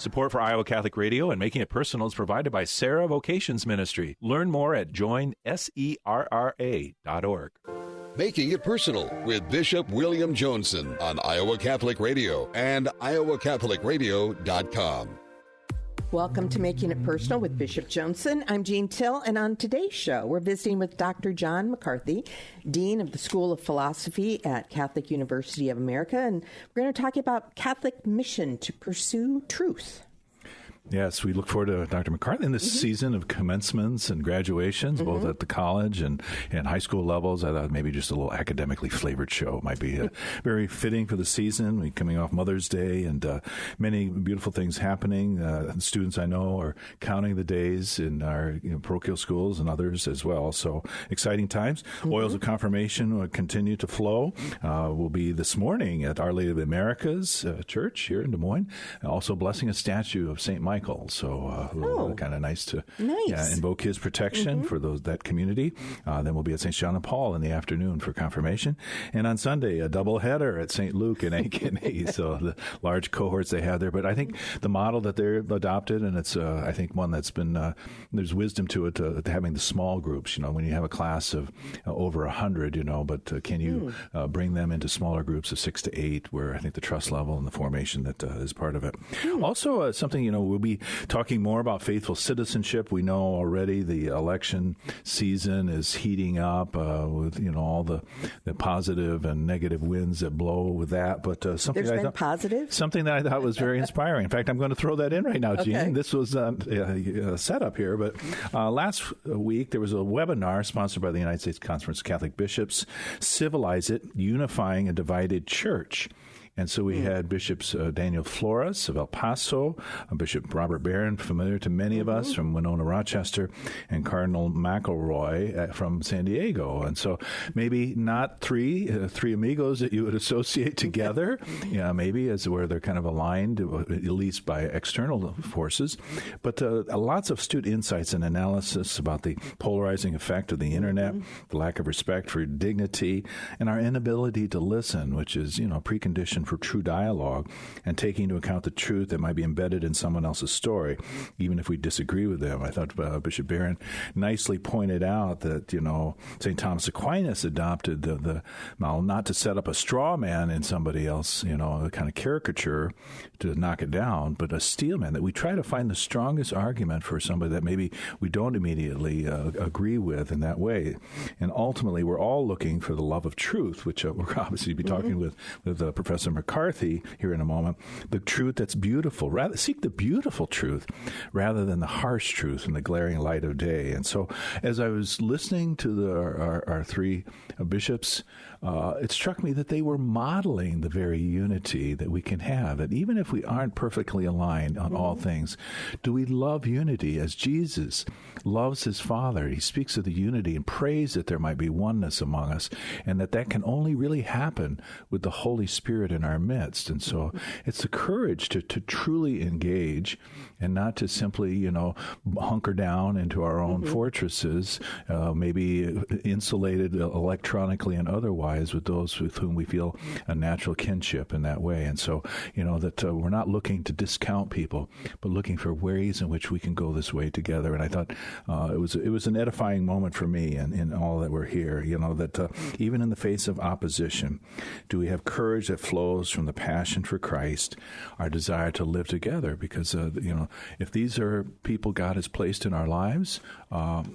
Support for Iowa Catholic Radio and Making It Personal is provided by Sarah Vocations Ministry. Learn more at joinserra.org. Making It Personal with Bishop William Joensen on Iowa Catholic Radio and iowacatholicradio.com. Welcome to Making It Personal with Bishop Joensen. I'm Jean Till, and on today's show, we're visiting with Dr. John McCarthy, Dean of the School of Philosophy at Catholic University of America, and we're going to talk about Catholic mission to pursue truth. Yes, we look forward to Dr. McCarthy in this season of commencements and graduations, both at the college and high school levels. I thought maybe just a little academically flavored show might be very fitting for the season. We're coming off Mother's Day and many beautiful things happening. Students I know are counting the days in our parochial schools and others as well. So exciting times. Oils of confirmation will continue to flow. Will be this morning at Our Lady of the Americas Church here in Des Moines. Also blessing a statue of St. Michael. So kind of nice to invoke his protection for that community. Then we'll be at St. John and Paul in the afternoon for confirmation. And on Sunday, a double header at St. Luke and Ankeny. So the large cohorts they have there. But I think the model that they've adopted, and it's I think one that's been, there's wisdom to it, to having the small groups, when you have a class of over 100, but can you bring them into smaller groups of 6 to 8, where I think the trust level and the formation that is part of it. Also, something, we'll be talking more about faithful citizenship. We know already the election season is heating up with all the positive and negative winds that blow with that. But something that I thought was very inspiring. In fact, I'm going to throw that in right now, Jean. Okay. This was a setup here, but last week there was a webinar sponsored by the United States Conference of Catholic Bishops, Civilize It, Unifying a Divided Church. And so we had Bishops Daniel Flores of El Paso, Bishop Robert Barron, familiar to many of us from Winona, Rochester, and Cardinal McElroy from San Diego. And so maybe not three amigos that you would associate together, maybe as where they're kind of aligned, at least by external forces, but lots of astute insights and analysis about the polarizing effect of the internet, the lack of respect for dignity, and our inability to listen, which is, precondition for true dialogue, and taking into account the truth that might be embedded in someone else's story, even if we disagree with them. I thought Bishop Barron nicely pointed out that, St. Thomas Aquinas adopted the not to set up a straw man in somebody else, a kind of caricature to knock it down, but a steel man, that we try to find the strongest argument for somebody that maybe we don't immediately agree with in that way. And ultimately, we're all looking for the love of truth, which we're obviously be talking with Professor McCarthy here in a moment, the truth that's beautiful. Rather seek the beautiful truth rather than the harsh truth in the glaring light of day. And so as I was listening to our three bishops, it struck me that they were modeling the very unity that we can have. That even if we aren't perfectly aligned on all things, do we love unity as Jesus loves his Father? He speaks of the unity and prays that there might be oneness among us, and that can only really happen with the Holy Spirit in our midst. And so it's the courage to truly engage and not to simply, hunker down into our own fortresses, maybe insulated electronically and otherwise with those with whom we feel a natural kinship in that way. And so, that we're not looking to discount people, but looking for ways in which we can go this way together. And I thought it was an edifying moment for me in all that we're here, that even in the face of opposition, do we have courage that flows from the passion for Christ, our desire to live together? Because, if these are people God has placed in our lives, how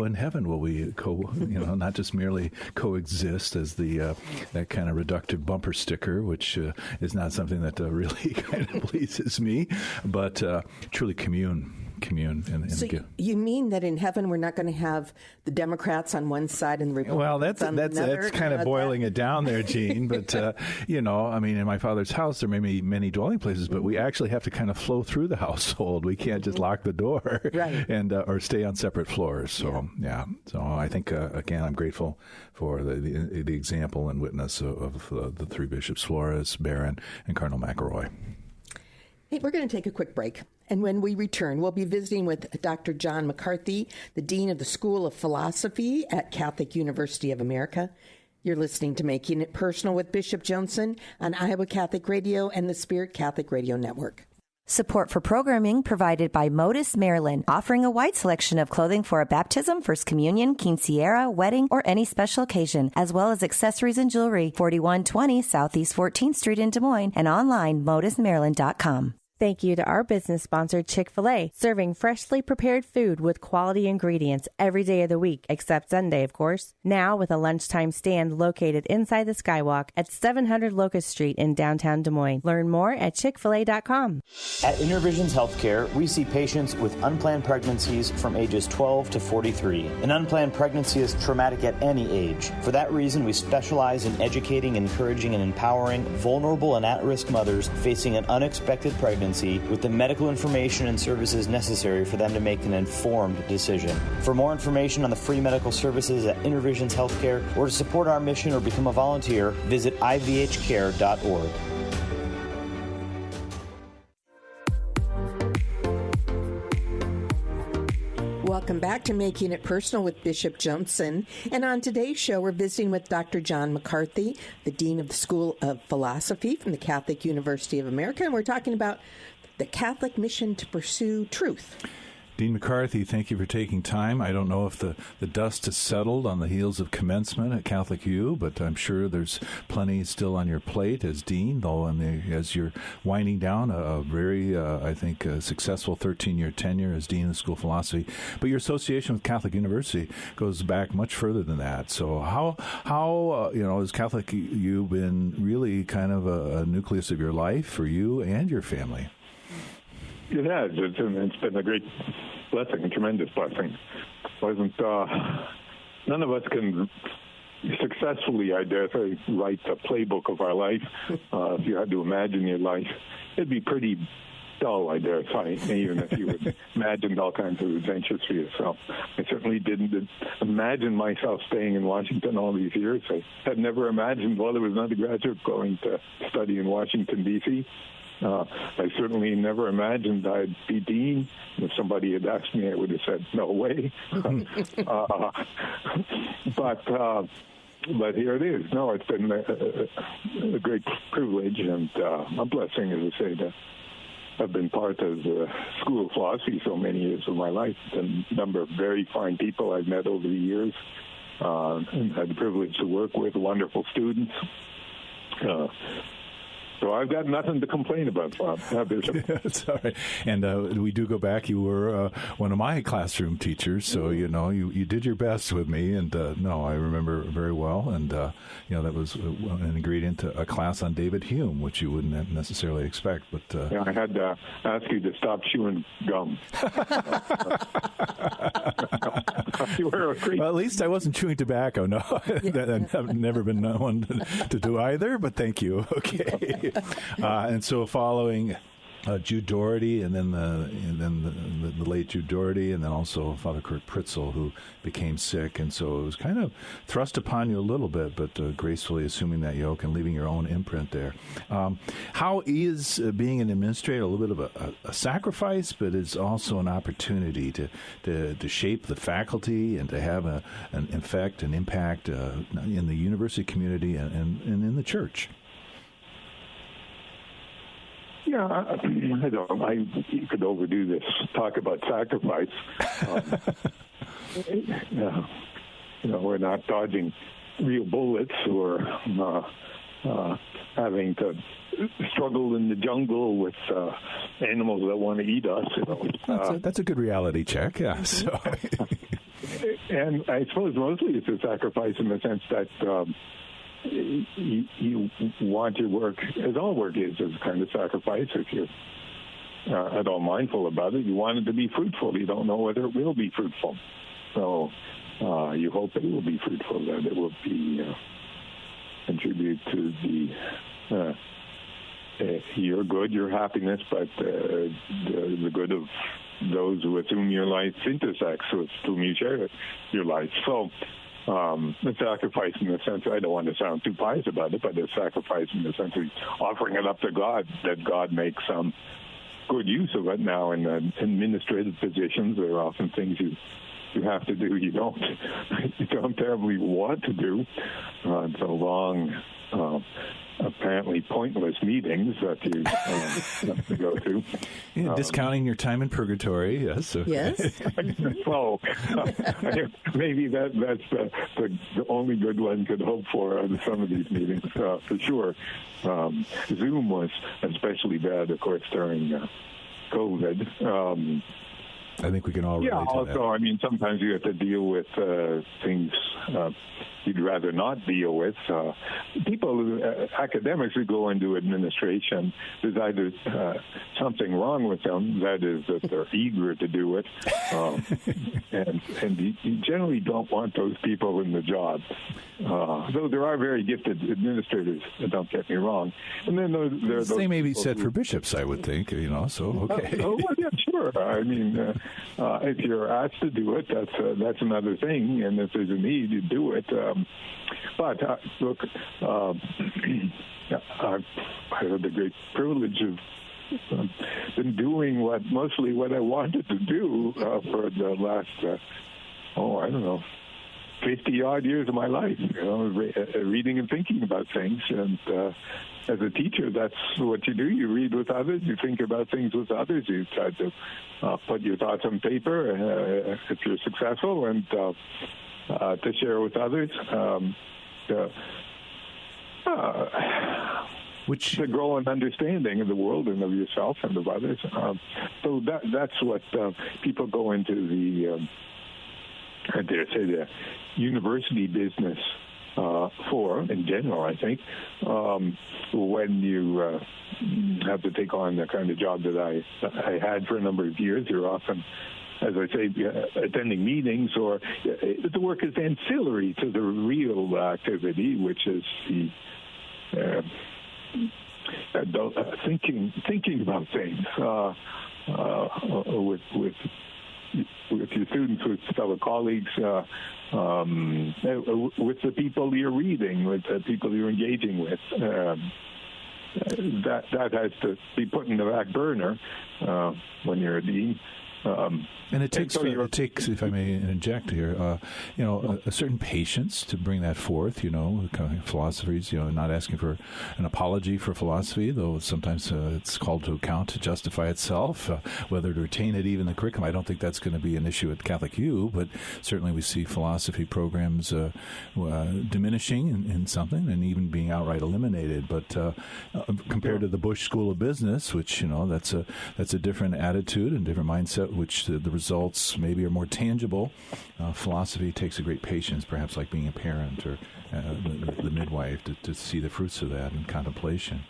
in heaven will we not just merely coexist as that kind of reductive bumper sticker, which is not something that really kind of pleases me, but truly commune. So you mean that in heaven we're not going to have the Democrats on one side and the Republicans on another? That's kind of boiling it down there, Gene. But in my Father's house there may be many dwelling places, but we actually have to kind of flow through the household. We can't just lock the door, right, and or stay on separate floors. So So I think again I'm grateful for the example and witness of the three bishops, Flores, Barron, and Cardinal McElroy. Hey, we're going to take a quick break. And when we return, we'll be visiting with Dr. John McCarthy, the Dean of the School of Philosophy at Catholic University of America. You're listening to Making It Personal with Bishop Joensen on Iowa Catholic Radio and the Spirit Catholic Radio Network. Support for programming provided by Modus Maryland, offering a wide selection of clothing for a baptism, first communion, quinceañera, wedding, or any special occasion, as well as accessories and jewelry. 4120 Southeast 14th Street in Des Moines and online modusmaryland.com. Thank you to our business sponsor, Chick-fil-A, serving freshly prepared food with quality ingredients every day of the week, except Sunday, of course. Now with a lunchtime stand located inside the Skywalk at 700 Locust Street in downtown Des Moines. Learn more at chickfil-a.com. At Intervisions Healthcare, we see patients with unplanned pregnancies from ages 12 to 43. An unplanned pregnancy is traumatic at any age. For that reason, we specialize in educating, encouraging, and empowering vulnerable and at-risk mothers facing an unexpected pregnancy with the medical information and services necessary for them to make an informed decision. For more information on the free medical services at Intervisions Healthcare or to support our mission or become a volunteer, visit ivhcare.org. Welcome back to Making It Personal with Bishop Joensen. And on today's show, we're visiting with Dr. John McCarthy, the Dean of the School of Philosophy from the Catholic University of America. And we're talking about the Catholic mission to pursue truth. Dean McCarthy, thank you for taking time. I don't know if the dust has settled on the heels of commencement at Catholic U, but I'm sure there's plenty still on your plate as Dean, though, as you're winding down a very, successful 13-year tenure as Dean of the School of Philosophy. But your association with Catholic University goes back much further than that. So how has Catholic U been really kind of a nucleus of your life for you and your family? It has. It's been a great blessing, a tremendous blessing. None of us can successfully, I dare say, write the playbook of our life. If you had to imagine your life, it'd be pretty dull, I dare say, even if you had imagined all kinds of adventures for yourself. I certainly didn't imagine myself staying in Washington all these years. I had never imagined, while I was an undergraduate, going to study in Washington, D.C., I certainly never imagined I'd be dean. If somebody had asked me, I would have said, no way. But here it is. No, it's been a great privilege and a blessing, as I say, to have been part of the School of Philosophy so many years of my life. And a number of very fine people I've met over the years and had the privilege to work with, wonderful students. So I've got nothing to complain about, Bob. Bishop. That's all right. And we do go back. You were one of my classroom teachers, so you did your best with me. And I remember very well. And that was an ingredient to a class on David Hume, which you wouldn't necessarily expect. But I had to ask you to stop chewing gum. Well, at least I wasn't chewing tobacco. No, I've never been known to do either. But thank you. Okay. And so following Jude Doherty, and then the late Jude Doherty, and then also Father Kurt Pritzel, who became sick, and so it was kind of thrust upon you a little bit, but gracefully assuming that yoke and leaving your own imprint there. How is being an administrator a little bit of a sacrifice, but it's also an opportunity to shape the faculty and to have an effect, an impact in the university community and in the church? Yeah, I don't. You could overdo this. Talk about sacrifice. We're not dodging real bullets or having to struggle in the jungle with animals that want to eat us. That's a good reality check. Yeah. So. And I suppose mostly it's a sacrifice in the sense that. You want your work, as all work is a kind of sacrifice. If you're at all mindful about it, you want it to be fruitful. You don't know whether it will be fruitful. So you hope it will be fruitful, that it will be contribute to your good, your happiness, but the good of those with whom your life intersects, with whom you share your life. So the sacrifice in the sense, I don't want to sound too pious about it, but the sacrifice in the sense of offering it up to God, that God makes some good use of it. Now in administrative positions, there are often things you have to do you don't terribly want to do. It's a long apparently pointless meetings that you have to go to. Yeah, discounting your time in purgatory, yes. Okay. Yes. So maybe that's the only good one could hope for out of some of these meetings, for sure. Zoom was especially bad, of course, during COVID. I think we can all relate to also, that. I mean, sometimes you have to deal with things you'd rather not deal with. People, academics who go into administration, there's either something wrong with them, that is that they're eager to do it, and you generally don't want those people in the job. Though there are very gifted administrators, don't get me wrong. And then there are those same may be said for bishops, I would think, so okay. Well, yeah, sure. I mean, if you're asked to do it, that's another thing, and if there's a need, you do it. But look, I've had the great privilege of been doing mostly what I wanted to do for the last, 50-odd years of my life, reading and thinking about things. And as a teacher, that's what you do. You read with others. You think about things with others. You try to put your thoughts on paper if you're successful, and to share with others. To grow an understanding of the world and of yourself and of others. So that's what people go into the, I dare say, the university business for, in general, I think, when you have to take on the kind of job that I had for a number of years. You're often, as I say, attending meetings, or the work is ancillary to the real activity, which is the thinking about things with your students, with fellow colleagues, with the people you're reading, with the people you're engaging with. That has to be put in the back burner when you're a dean. And it takes, if I may interject here, a certain patience to bring that forth. Philosophies, not asking for an apology for philosophy, though sometimes it's called to account to justify itself. Whether to retain it even in the curriculum, I don't think that's going to be an issue at Catholic U, but certainly we see philosophy programs diminishing in something and even being outright eliminated. But compared to the Bush School of Business, which that's a different attitude and different mindset, which the results maybe are more tangible. Philosophy takes a great patience, perhaps like being a parent or the midwife, to see the fruits of that in contemplation.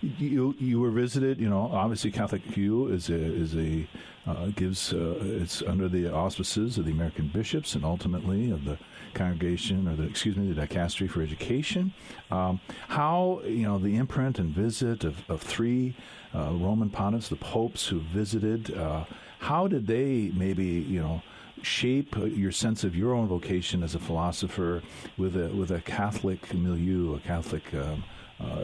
You were visited. Obviously Catholic U is it's under the auspices of the American bishops and ultimately of the congregation, or the dicastery for education. How the imprint and visit of three Roman pontiffs, the popes who visited, how did they maybe shape your sense of your own vocation as a philosopher with a Catholic milieu, a Catholic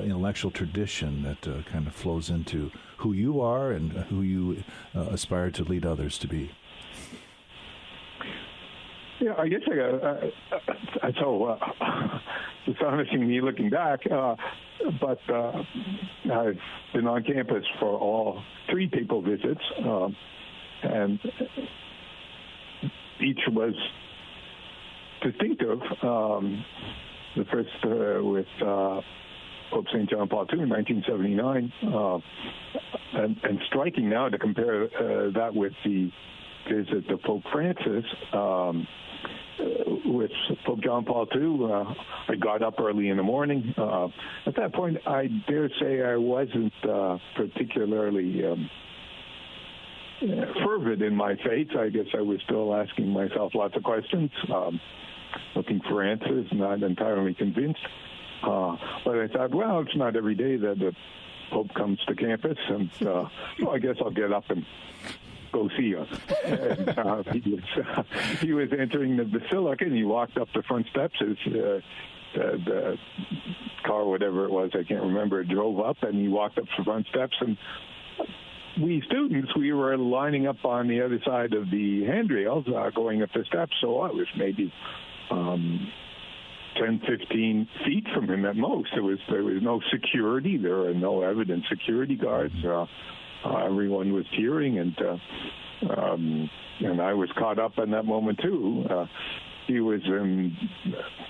intellectual tradition that kind of flows into who you are and who you aspire to lead others to be? Yeah, I guess it's so astonishing me looking back, but I've been on campus for all three papal visits, and each was distinctive. The first with Pope St. John Paul II in 1979, and striking now to compare that with the visit to Pope Francis. With Pope John Paul II, I got up early in the morning. At that point, I dare say I wasn't particularly fervent in my faith. I guess I was still asking myself lots of questions, looking for answers, not entirely convinced. But I thought, well, it's not every day that the Pope comes to campus, and so I guess I'll get up and go see him. And, he was entering the basilica, and he walked up the front steps. The car, whatever it was, I can't remember, drove up, and he walked up the front steps. And we students, we were lining up on the other side of the handrails, going up the steps. So I was maybe 10, 15 feet from him at most. There was no security. There were no evident security guards. Everyone was cheering, and I was caught up in that moment too. He was in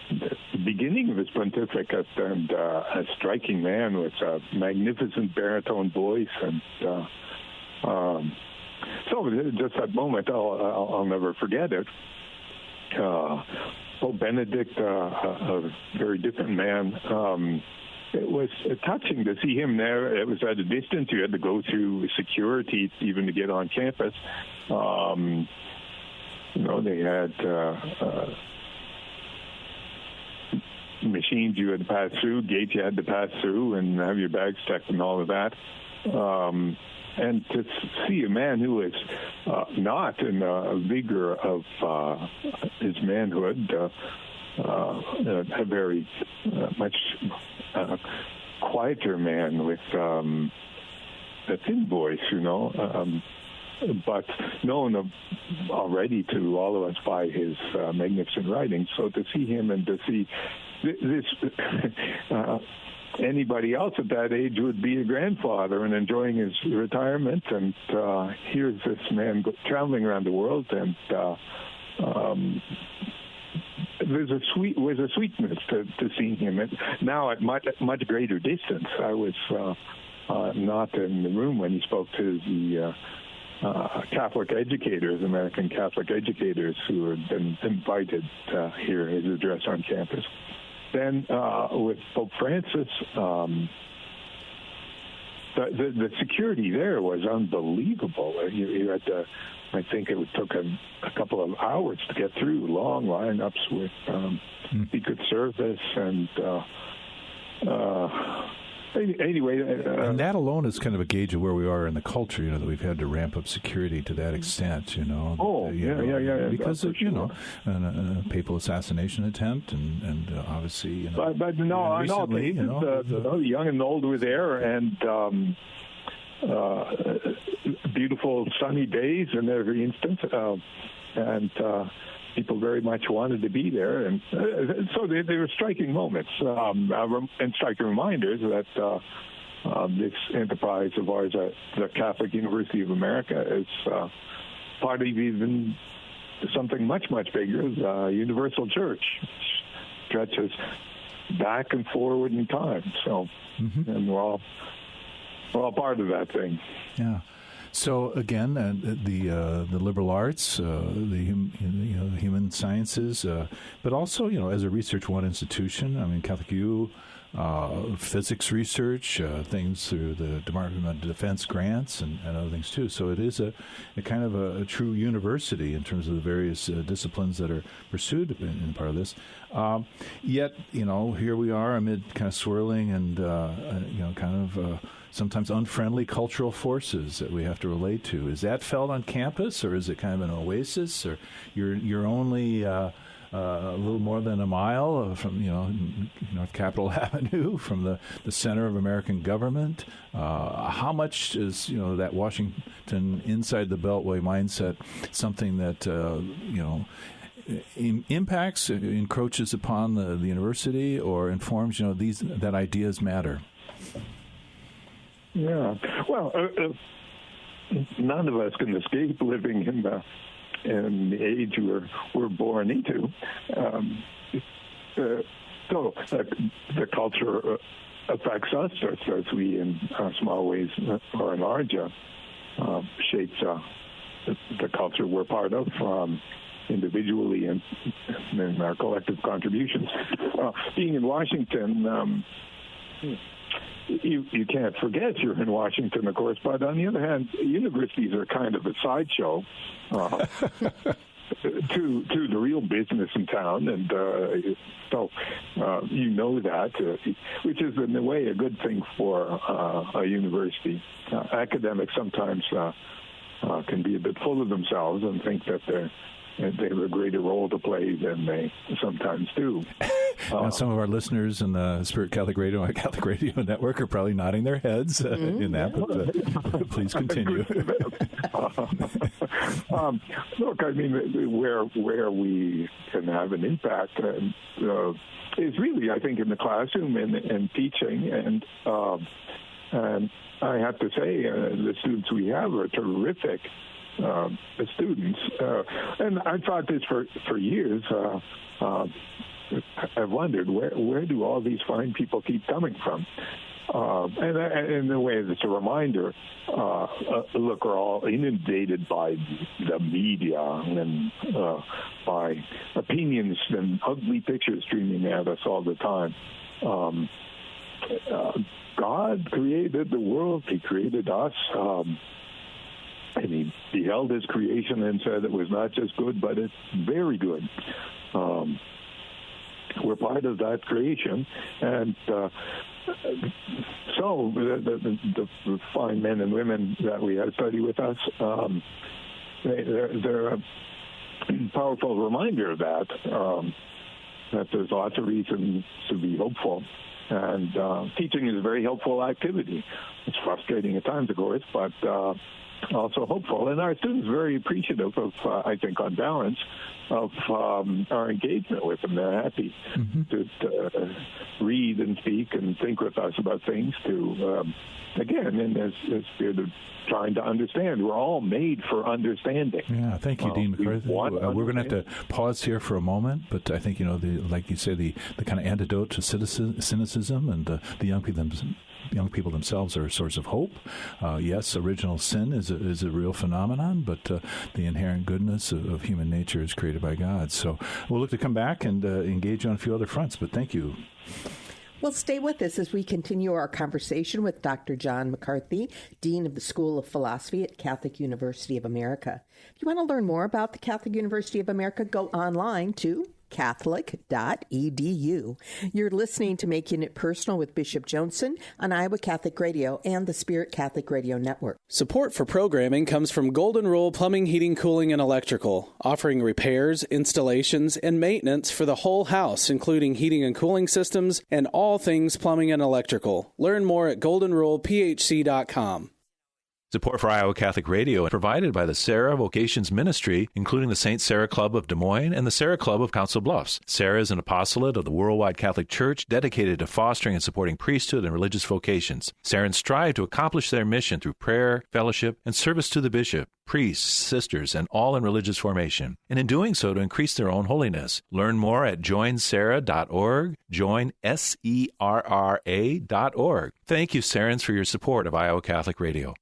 the beginning of his pontificate, and a striking man with a magnificent baritone voice, and so just that moment, I'll never forget it. Pope Benedict, a very different man. It was touching to see him there. It was at a distance. You had to go through security even to get on campus. They had machines you had to pass through, gates you had to pass through, and have your bags checked and all of that. And to see a man who is not in the vigor of his manhood, a very much quieter man with a thin voice, but known already to all of us by his magnificent writing. So to see him and to see this, anybody else at that age would be a grandfather and enjoying his retirement. And here's this man traveling around the world, and there's a sweetness to seeing him. And now at much greater distance. I was not in the room when he spoke to the Catholic educators, American Catholic educators who had been invited to hear his address on campus. Then with Pope Francis, the security there was unbelievable. You had to, I think it took a couple of hours to get through long lineups with Secret Service and anyway. And that alone is kind of a gauge of where we are in the culture, that we've had to ramp up security to that extent, Yeah. Because of, a papal assassination attempt and obviously, But no, recently, the young and old were there, and beautiful sunny days in every instance, and people very much wanted to be there, and so they were striking moments and striking reminders that this enterprise of ours at the Catholic University of America is part of even something much, much bigger, the universal church, which stretches back and forward in time. So, and we're all part of that thing. Yeah. So again, the liberal arts, the human sciences, but also as a Research One institution. I mean, Catholic U, physics research, things through the Department of Defense grants and other things too. So it is a kind of a true university in terms of the various disciplines that are pursued in part of this. Yet here we are amid kind of swirling and sometimes unfriendly cultural forces that we have to relate to. Is that felt on campus, or is it kind of an oasis, or you're only a little more than a mile from North Capitol Avenue, from the center of American government? How much is that Washington inside the Beltway mindset something that impacts, encroaches upon the university, or informs that ideas matter? Yeah, well, none of us can escape living in the age we're born into. So the culture affects us, as we, in small ways or in large, shapes the culture we're part of. Individually and in our collective contributions. Being in Washington, you can't forget you're in Washington, of course, but on the other hand, universities are kind of a sideshow to the real business in town, and so that, which is in a way a good thing for a university. Academics sometimes can be a bit full of themselves and think that they have a greater role to play than they sometimes do. Now, some of our listeners in the Spirit Catholic Radio and Catholic Radio Network are probably nodding their heads in that, but please continue. Look, I mean, where we can have an impact is really, I think, in the classroom and teaching. And I have to say, the students we have are terrific students. And I've thought this for years. I've wondered, where do all these fine people keep coming from? And in a way, it's a reminder, look, we're all inundated by the media and by opinions and ugly pictures streaming at us all the time. God created the world. He created us. And he beheld his creation and said it was not just good, but it's very good. We're part of that creation. And so the fine men and women that we had study with us, they're a powerful reminder of that there's lots of reasons to be hopeful. And teaching is a very helpful activity. It's frustrating at times, of course, but also hopeful. And our students are very appreciative of, I think, on balance, of our engagement with them. They're happy to read and speak and think with us about things to, again, in this spirit of trying to understand. We're all made for understanding. Yeah, thank you, Dean McCarthy. We're going to have to pause here for a moment, but I think, like you say, the kind of antidote to cynicism and the young people themselves are a source of hope. Yes, original sin is a real phenomenon, but the inherent goodness of human nature is created by God. So we'll look to come back and engage on a few other fronts, but thank you. Well, stay with us as we continue our conversation with Dr. John McCarthy, Dean of the School of Philosophy at Catholic University of America. If you want to learn more about the Catholic University of America, go online to catholic.edu. You're listening to Making It Personal with Bishop Joensen on Iowa Catholic Radio and the Spirit Catholic Radio Network. Support for programming comes from Golden Rule Plumbing, Heating, Cooling, and Electrical, offering repairs, installations, and maintenance for the whole house, including heating and cooling systems and all things plumbing and electrical. Learn more at goldenrulephc.com. Support for Iowa Catholic Radio provided by the Sarah Vocations Ministry, including the St. Sarah Club of Des Moines and the Sarah Club of Council Bluffs. Sarah is an apostolate of the Worldwide Catholic Church dedicated to fostering and supporting priesthood and religious vocations. Sarahans strive to accomplish their mission through prayer, fellowship, and service to the bishop, priests, sisters, and all in religious formation, and in doing so to increase their own holiness. Learn more at joinsarah.org, joinserra.org. Thank you, Sarahans, for your support of Iowa Catholic Radio.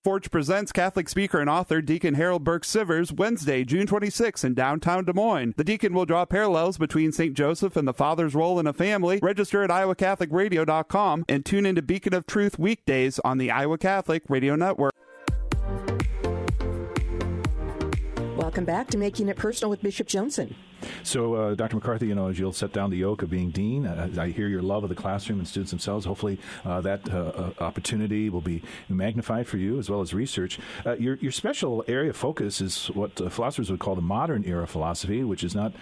Forge presents Catholic speaker and author Deacon Harold Burke-Sivers Wednesday, June 26 in downtown Des Moines. The deacon will draw parallels between St. Joseph and the father's role in a family. Register at iowacatholicradio.com and tune into Beacon of Truth weekdays on the Iowa Catholic Radio Network. Welcome back to Making It Personal with Bishop Joensen. So, Dr. McCarthy, as you'll set down the yoke of being dean, I hear your love of the classroom and students themselves. Hopefully that opportunity will be magnified for you as well as research. Your special area of focus is what philosophers would call the modern era philosophy, which is not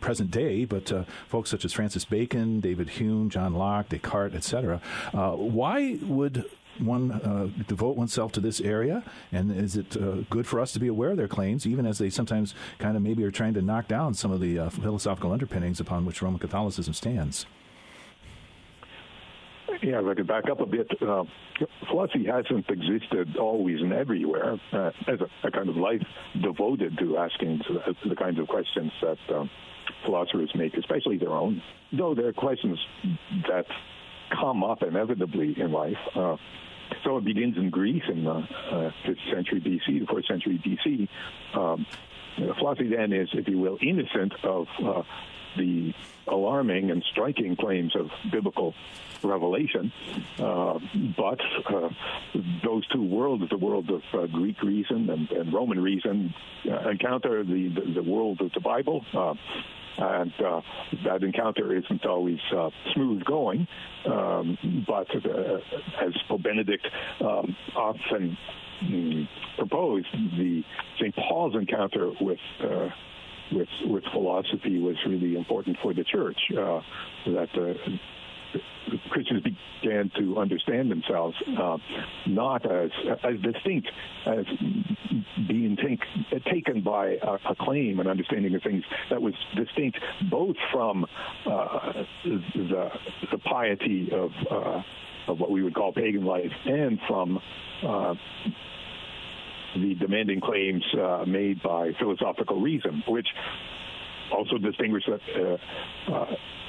present day, but folks such as Francis Bacon, David Hume, John Locke, Descartes, etc. Why would one devote oneself to this area, and is it good for us to be aware of their claims, even as they sometimes kind of maybe are trying to knock down some of the philosophical underpinnings upon which Roman Catholicism stands? Yeah, if I could back up a bit, philosophy hasn't existed always and everywhere as a kind of life devoted to asking the kinds of questions that philosophers make, especially their own, though there are questions that come up inevitably in life. So it begins in Greece in the 5th century BC, the 4th century BC. Philosophy then is, if you will, innocent of the alarming and striking claims of biblical revelation. But those two worlds, the world of Greek reason and Roman reason, encounter the world of the Bible. And that encounter isn't always smooth going, but as Pope Benedict often proposed, the St. Paul's encounter with with philosophy was really important for the church, that Christians began to understand themselves not as distinct as being taken by a claim and understanding of things that was distinct both from the piety of what we would call pagan life and from the demanding claims made by philosophical reason, which also distinguish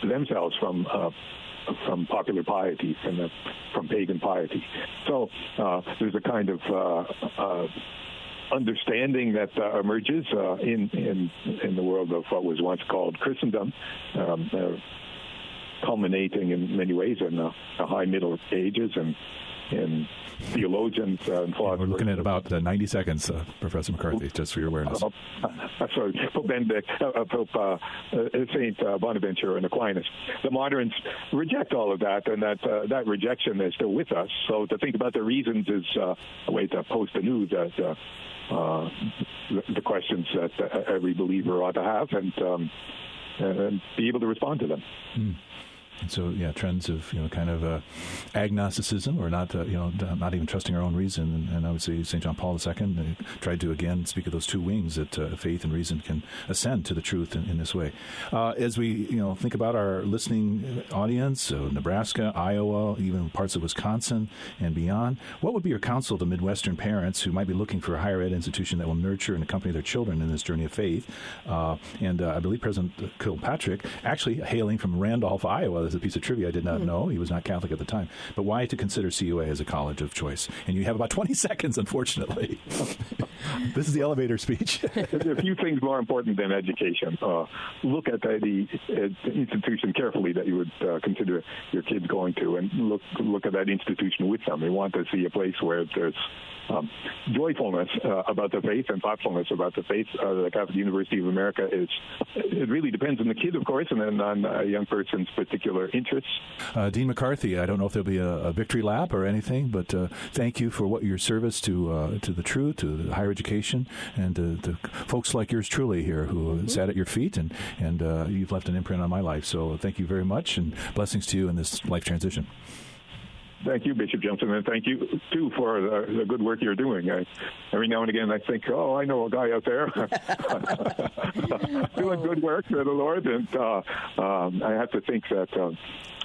themselves from popular piety and from pagan piety. So there's a kind of understanding that emerges in the world of what was once called Christendom, culminating in many ways in the High Middle Ages and theologians and philosophers. We're looking at about 90 seconds, Professor McCarthy, just for your awareness. Sorry, Pope Benedict, Saint Bonaventure and Aquinas. The moderns reject all of that, and that rejection is still with us. So to think about the reasons is a way to post anew the questions that every believer ought to have and be able to respond to them. Mm. And so, trends of kind of agnosticism, or not not even trusting our own reason. And I would say St. John Paul II tried to again speak of those two wings, that faith and reason can ascend to the truth in this way. As we think about our listening audience, Nebraska, Iowa, even parts of Wisconsin and beyond, what would be your counsel to Midwestern parents who might be looking for a higher ed institution that will nurture and accompany their children in this journey of faith? And I believe President Kilpatrick, actually hailing from Randolph, Iowa. There's a piece of trivia I did not know. He was not Catholic at the time. But why to consider CUA as a college of choice? And you have about 20 seconds, unfortunately. This is the elevator speech. There's a few things more important than education. Look at the institution carefully that you would consider your kids going to, and look at that institution with them. You want to see a place where there's joyfulness about the faith and thoughtfulness about the faith. The Catholic University of America it really depends on the kid, of course, and then on a young person's particular interests. Dean McCarthy, I don't know if there'll be a victory lap or anything, but thank you for your service to the truth, to the higher education, and to folks like yours truly here who sat at your feet, and you've left an imprint on my life. So thank you very much, and blessings to you in this life transition. Thank you, Bishop Joensen, and thank you, too, for the good work you're doing. Every now and again, I think, I know a guy out there doing good work for the Lord, and I have to think that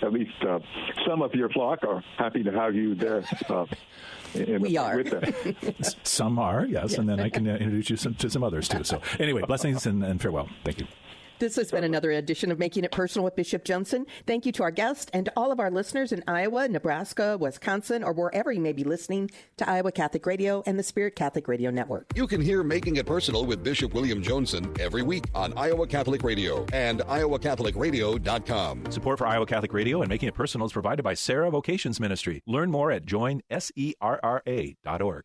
at least some of your flock are happy to have you there. We are. With them. Some are, yes, and then I can introduce you to some others, too. So anyway, blessings and farewell. Thank you. This has been another edition of Making It Personal with Bishop Joensen. Thank you to our guest and all of our listeners in Iowa, Nebraska, Wisconsin, or wherever you may be listening to Iowa Catholic Radio and the Spirit Catholic Radio Network. You can hear Making It Personal with Bishop William Joensen every week on Iowa Catholic Radio and iowacatholicradio.com. Support for Iowa Catholic Radio and Making It Personal is provided by Sarah Vocations Ministry. Learn more at joinserra.org.